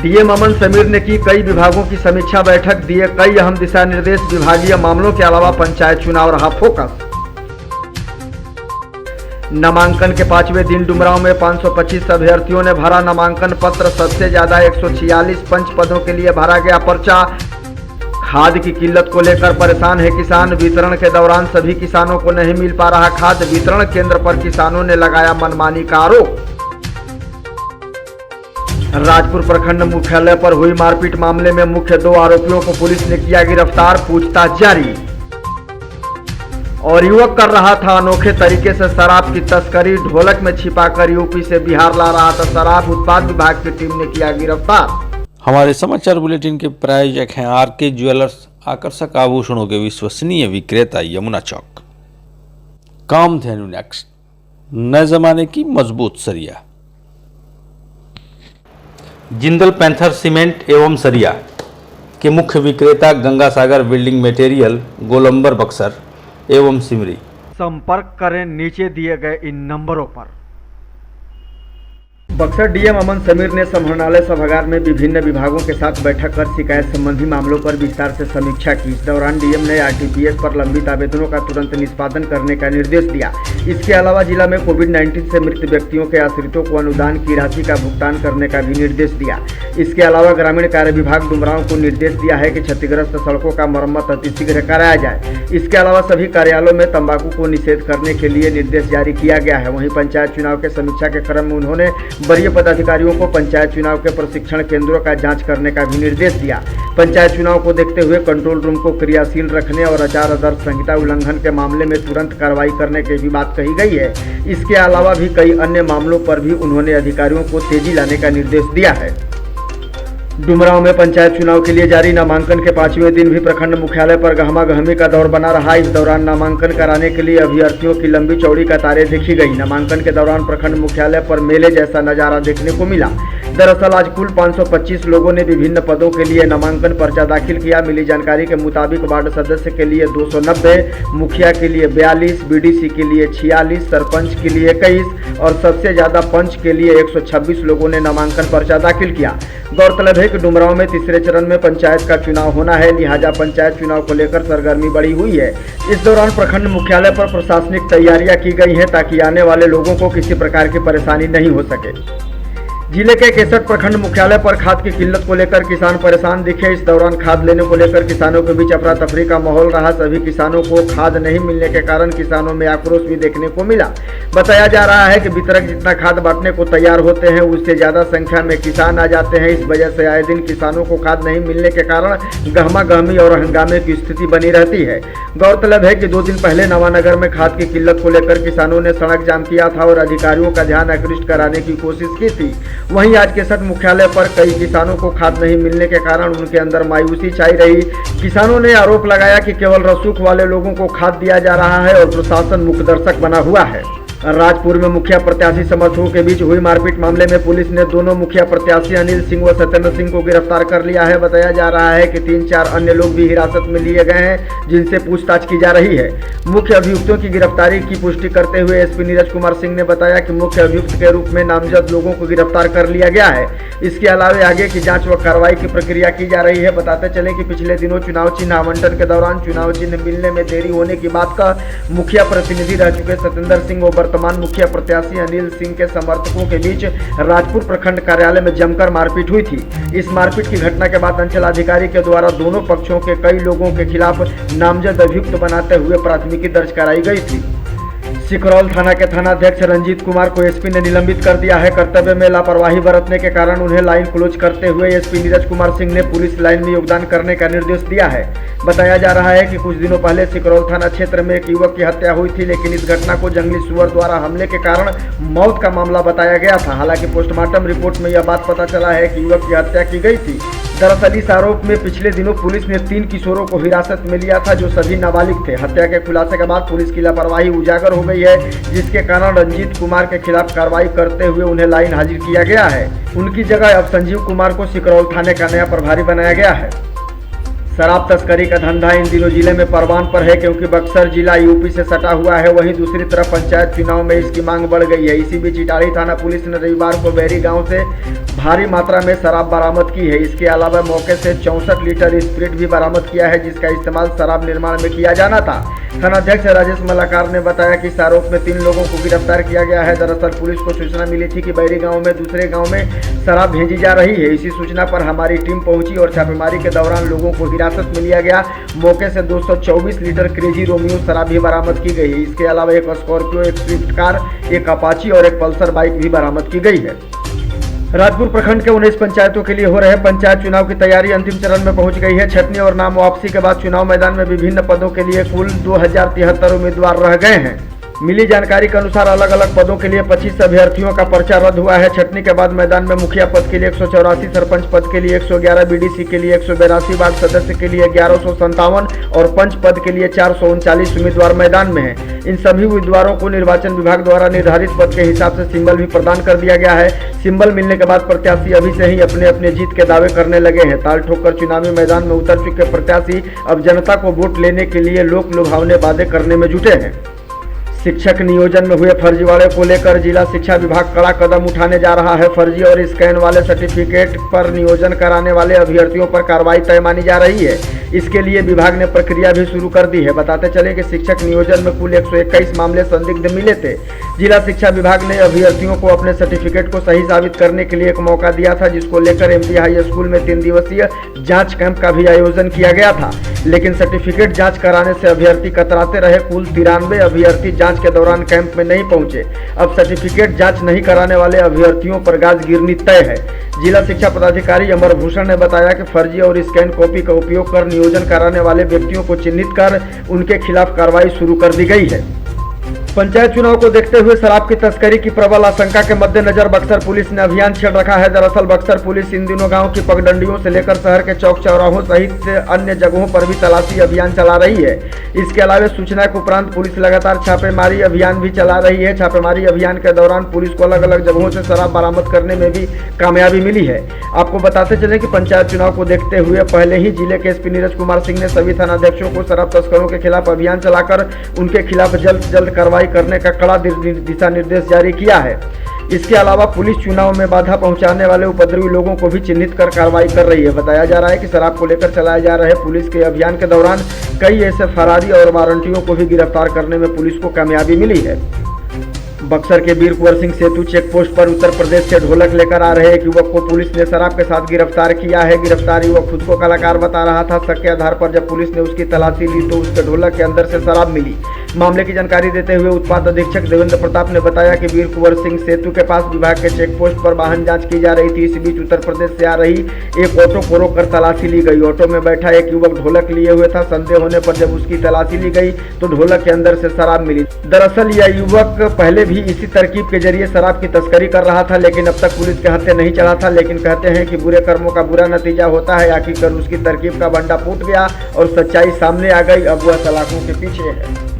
DM अमन समीर ने की कई विभागों की समीक्षा बैठक, दिए कई अहम दिशा निर्देश। विभागीय मामलों के अलावा पंचायत चुनाव रहा फोकस। नामांकन के 5वें दिन डुमरांव में 525 अभ्यर्थियों ने भरा नामांकन पत्र। सबसे ज्यादा 146 पंच पदों के लिए भरा गया पर्चा। खाद की किल्लत को लेकर परेशान है किसान। वितरण के दौरान सभी किसानों को नहीं मिल पा रहा खाद। वितरण केंद्र पर किसानों ने लगाया मनमानी का आरोप। राजपुर प्रखंड मुख्यालय पर हुई मारपीट मामले में मुख्य 2 आरोपियों को पुलिस ने किया गिरफ्तार, पूछताछ जारी। और युवक कर रहा था अनोखे तरीके से शराब की तस्करी, ढोलक में छिपाकर यूपी से बिहार ला रहा था शराब। उत्पाद विभाग की टीम ने किया गिरफ्तार। हमारे समाचार बुलेटिन के प्रायोजक हैं आरके ज्वेलर्स, आकर्षक आभूषणों के विश्वसनीय विक्रेता, यमुना चौक। कामधेनु नेक्स्ट, नए जमाने की मजबूत सरिया। जिंदल पैंथर सीमेंट एवं सरिया के मुख्य विक्रेता गंगा सागर बिल्डिंग मटेरियल, गोलंबर बक्सर एवं सिमरी। संपर्क करें नीचे दिए गए इन नंबरों पर। बक्सर डीएम अमन समीर ने समाहरणालय सभागार में विभिन्न विभागों के साथ बैठक कर शिकायत संबंधी मामलों पर विस्तार से समीक्षा की। इस दौरान डीएम ने आरटीपीएस पर लंबित आवेदनों का तुरंत निष्पादन करने का निर्देश दिया। इसके अलावा जिला में कोविड-19 से मृत व्यक्तियों के आश्रितों को अनुदान की राशि का भुगतान करने का भी निर्देश दिया। इसके अलावा ग्रामीण कार्य विभाग डुमरांव को निर्देश दिया है कि क्षतिग्रस्त सड़कों का मरम्मत अतिशीघ्र कराया जाए। इसके अलावा सभी कार्यालयों में तंबाकू को निषेध करने के लिए निर्देश जारी किया गया है। वहीं पंचायत चुनाव के समीक्षा के क्रम में उन्होंने वरीय पदाधिकारियों को पंचायत चुनाव के प्रशिक्षण केंद्रों का जांच करने का भी निर्देश दिया। पंचायत चुनाव को देखते हुए कंट्रोल रूम को क्रियाशील रखने और आचार आदर्श संहिता उल्लंघन के मामले में तुरंत कार्रवाई करने की भी बात कही गई है। इसके अलावा भी कई अन्य मामलों पर भी उन्होंने अधिकारियों को तेजी लाने का निर्देश दिया है। डुमरांव में पंचायत चुनाव के लिए जारी नामांकन के 5वें दिन भी प्रखंड मुख्यालय पर गहमा-गहमी का दौर बना रहा। इस दौरान नामांकन कराने के लिए अभ्यर्थियों की लंबी चौड़ी कतारें देखी गई। नामांकन के दौरान प्रखंड मुख्यालय पर मेले जैसा नजारा देखने को मिला। दरअसल आज कुल 525 लोगों ने विभिन्न पदों के लिए नामांकन पर्चा दाखिल किया। मिली जानकारी के मुताबिक वार्ड सदस्य के लिए 290, मुखिया के लिए 42, बीडीसी के लिए 46, सरपंच के लिए 21 और सबसे ज्यादा पंच के लिए 126 लोगों ने नामांकन पर्चा दाखिल किया। गौरतलब है कि डुमरांव में तीसरे चरण में पंचायत का चुनाव होना है, लिहाजा पंचायत चुनाव को लेकर सरगर्मी बढ़ी हुई है। इस दौरान प्रखंड मुख्यालय पर प्रशासनिक तैयारियां की गई हैं ताकि आने वाले लोगों को किसी प्रकार की परेशानी नहीं हो सके। जिले के 61 प्रखंड मुख्यालय पर खाद की किल्लत को लेकर किसान परेशान दिखे। इस दौरान खाद लेने को लेकर किसानों के बीच अफरा तफरी का माहौल रहा। सभी किसानों को खाद नहीं मिलने के कारण किसानों में आक्रोश भी देखने को मिला। बताया जा रहा है कि वितरक जितना खाद बांटने को तैयार होते हैं उससे ज्यादा संख्या में किसान आ जाते हैं। इस वजह से आए दिन किसानों को खाद नहीं मिलने के कारण गहमा गहमी और हंगामे की स्थिति बनी रहती है। गौरतलब है कि 2 दिन पहले नवानगर में खाद की किल्लत को लेकर किसानों ने सड़क जाम किया था और अधिकारियों का ध्यान आकृष्ट कराने की कोशिश की थी। वहीं आज केसट मुख्यालय पर कई किसानों को खाद नहीं मिलने के कारण उनके अंदर मायूसी छाई रही। किसानों ने आरोप लगाया कि केवल रसूख वाले लोगों को खाद दिया जा रहा है और प्रशासन मुखदर्शक बना हुआ है। राजपुर में मुखिया प्रत्याशी समर्थकों के बीच हुई मारपीट मामले में पुलिस ने दोनों मुखिया प्रत्याशी अनिल सिंह व सत्येंद्र सिंह को गिरफ्तार कर लिया है। बताया जा रहा है कि 3-4 अन्य लोग भी हिरासत में लिए गए हैं जिनसे पूछताछ की जा रही है। मुख्य अभियुक्तों की गिरफ्तारी की पुष्टि करते हुए एसपी नीरज कुमार सिंह ने बताया कि मुख्य अभियुक्त के रूप में नामजद लोगों को गिरफ्तार कर लिया गया है। इसके अलावा आगे की जाँच व कार्रवाई की प्रक्रिया की जा रही है। बताते चले कि पिछले दिनों चुनाव चिन्ह आवंटन के दौरान चुनाव चिन्ह मिलने में देरी होने की बात का मुखिया प्रतिनिधि रह चुके सत्येंद्र सिंह व वर्तमान मुखिया प्रत्याशी अनिल सिंह के समर्थकों के बीच राजपुर प्रखंड कार्यालय में जमकर मारपीट हुई थी। इस मारपीट की घटना के बाद अंचल अधिकारी के द्वारा दोनों पक्षों के कई लोगों के खिलाफ नामजद अभियुक्त बनाते हुए प्राथमिकी दर्ज कराई गई थी। सिकरौल थाना के थानाध्यक्ष रंजीत कुमार को एसपी ने निलंबित कर दिया है। कर्तव्य में लापरवाही बरतने के कारण उन्हें लाइन क्लोज करते हुए एसपी नीरज कुमार सिंह ने पुलिस लाइन में योगदान करने का निर्देश दिया है। बताया जा रहा है कि कुछ दिनों पहले सिकरौल थाना क्षेत्र में एक युवक की हत्या हुई थी, लेकिन इस घटना को जंगली सुअर द्वारा हमले के कारण मौत का मामला बताया गया था। हालांकि पोस्टमार्टम रिपोर्ट में यह बात पता चला है कि युवक की हत्या की गई थी। दरअसल इस आरोप में पिछले दिनों पुलिस ने 3 किशोरों को हिरासत में लिया था जो सभी नाबालिग थे। हत्या के खुलासे के बाद पुलिस की लापरवाही उजागर हो गई है, जिसके कारण रंजीत कुमार के खिलाफ कार्रवाई करते हुए उन्हें लाइन हाजिर किया गया है। उनकी जगह अब संजीव कुमार को सिकरौल थाने का नया प्रभारी बनाया गया है। शराब तस्करी का धंधा इन दिनों जिले में परवान पर है, क्योंकि बक्सर जिला यूपी से सटा हुआ है। वहीं दूसरी तरफ पंचायत चुनाव में इसकी मांग बढ़ गई है। इसी बीच इटाड़ी थाना पुलिस ने रविवार को बैरी गांव से भारी मात्रा में शराब बरामद की है। इसके अलावा मौके से 64 लीटर स्प्रिट भी बरामद किया है, जिसका इस्तेमाल शराब निर्माण में किया जाना था। थानाध्यक्ष राजेश मलाकार ने बताया कि इस आरोप में 3 लोगों को गिरफ्तार किया गया है। दरअसल पुलिस को सूचना मिली थी कि बैरी गांव में दूसरे गांव में शराब भेजी जा रही है। इसी सूचना पर हमारी टीम पहुंची और छापेमारी के दौरान लोगों को हिरासत में लिया गया। मौके से 224 लीटर क्रेजी रोमियो शराब भी बरामद की गई है। इसके अलावा एक स्कॉर्पियो, एक स्विफ्ट कार, एक अपाची और एक पल्सर बाइक भी बरामद की गई है। राजपुर प्रखंड के 19 पंचायतों के लिए हो रहे पंचायत चुनाव की तैयारी अंतिम चरण में पहुंच गई है। छटनी और नाम वापसी के बाद चुनाव मैदान में विभिन्न पदों के लिए कुल 2073 उम्मीदवार रह गए हैं। मिली जानकारी के अनुसार अलग अलग पदों के लिए 25 अभ्यर्थियों का पर्चा रद्द हुआ है। छटनी के बाद मैदान में मुखिया पद के लिए 184, सरपंच पद के लिए 111, बीडीसी के लिए 182, वार्ड सदस्य के लिए 1157 और पंच पद के लिए 439 उम्मीदवार मैदान में हैं। इन सभी उम्मीदवारों को निर्वाचन विभाग द्वारा निर्धारित पद के हिसाब से सिंबल भी प्रदान कर दिया गया है। सिंबल मिलने के बाद प्रत्याशी अभी से ही अपने अपने जीत के दावे करने लगे हैं। ताल ठोकर चुनावी मैदान में उतर चुके प्रत्याशी अब जनता को वोट लेने के लिए लोक लुभावने वादे करने में जुटे हैं। शिक्षक नियोजन में हुए फर्जीवाड़े को लेकर जिला शिक्षा विभाग कड़ा कदम उठाने जा रहा है। फर्जी और स्कैन वाले सर्टिफिकेट पर नियोजन कराने वाले अभ्यर्थियों पर कार्रवाई तय मानी जा रही है। इसके लिए विभाग ने प्रक्रिया भी शुरू कर दी है। बताते चले कि शिक्षक नियोजन में कुल 121 मामले संदिग्ध मिले थे। जिला शिक्षा विभाग ने अभ्यर्थियों को अपने सर्टिफिकेट को सही साबित करने के लिए एक मौका दिया था, जिसको लेकर एमपी हाई स्कूल में 3 दिवसीय जांच कैंप का भी आयोजन किया गया था। लेकिन सर्टिफिकेट जांच कराने से अभ्यर्थी कतराते रहे। कुल 93 अभ्यर्थी जांच के दौरान कैंप में नहीं पहुंचे। अब सर्टिफिकेट जांच नहीं कराने वाले अभ्यर्थियों पर गाज गिरनी तय है। जिला शिक्षा पदाधिकारी अमर भूषण ने बताया कि फर्जी और स्कैन कॉपी का उपयोग कर नियोजन कराने वाले व्यक्तियों को चिन्हित कर उनके खिलाफ कार्रवाई शुरू कर दी गई है। पंचायत चुनाव को देखते हुए शराब की तस्करी की प्रबल आशंका के मद्देनजर बक्सर पुलिस ने अभियान छेड़ रखा है। दरअसल बक्सर पुलिस इन दिनों गांव की पगडंडियों से लेकर शहर के चौक चौराहों सहित अन्य जगहों पर भी तलाशी अभियान चला रही है। इसके अलावा सूचना के उपरांत पुलिस लगातार छापेमारी अभियान भी चला रही है। छापेमारी अभियान के दौरान पुलिस को अलग अलग जगहों से शराब बरामद करने में भी कामयाबी मिली है। आपको बताते चले कि पंचायत चुनाव को देखते हुए पहले ही जिले के एसपी नीरज कुमार सिंह ने सभी थानाध्यक्षों को शराब तस्करों के खिलाफ अभियान चलाकर उनके खिलाफ जल्द से जल्द कार्रवाई करने का कड़ा दिशा निर्देश जारी किया है। इसके अलावा पुलिस चुनाव में बाधा पहुंचाने वाले उपद्रवी लोगों को भी चिन्हित कर कार्रवाई कर रही है। बताया जा रहा है कि शराब को लेकर चलाए जा रहे पुलिस के अभियान के दौरान कई ऐसे फरारी और वारंटियों को भी गिरफ्तार करने में पुलिस को कामयाबी मिली है। बक्सर के वीर कुंवर सिंह सेतु चेक पोस्ट पर उत्तर प्रदेश से ढोलक लेकर आ रहे एक युवक को पुलिस ने शराब के साथ गिरफ्तार किया है। गिरफ्तार युवक खुद को कलाकार बता रहा था। शक के आधार पर जब पुलिस ने उसकी तलाशी ली तो उसके ढोलक के अंदर से शराब मिली। मामले की जानकारी देते हुए उत्पाद अधीक्षक देवेंद्र प्रताप ने बताया कि वीर कुंवर सिंह सेतु के पास विभाग के चेक पोस्ट पर वाहन जांच की जा रही थी। इसी बीच उत्तर प्रदेश से आ रही एक ऑटो को रोककर तलाशी ली गई। ऑटो में बैठा एक युवक ढोलक लिए हुए था। संदेह होने पर जब उसकी तलाशी ली गई तो ढोलक के अंदर से शराब मिली। दरअसल यह युवक पहले भी इसी तरकीब के जरिए शराब की तस्करी कर रहा था, लेकिन अब तक पुलिस के हाथे नहीं चढ़ा था। लेकिन कहते हैं कि बुरे कर्मों का बुरा नतीजा होता है। आखिरकार उसकी तरकीब का बंडा फूट गया और सच्चाई सामने आ गई। अब वह सलाखों के पीछे है।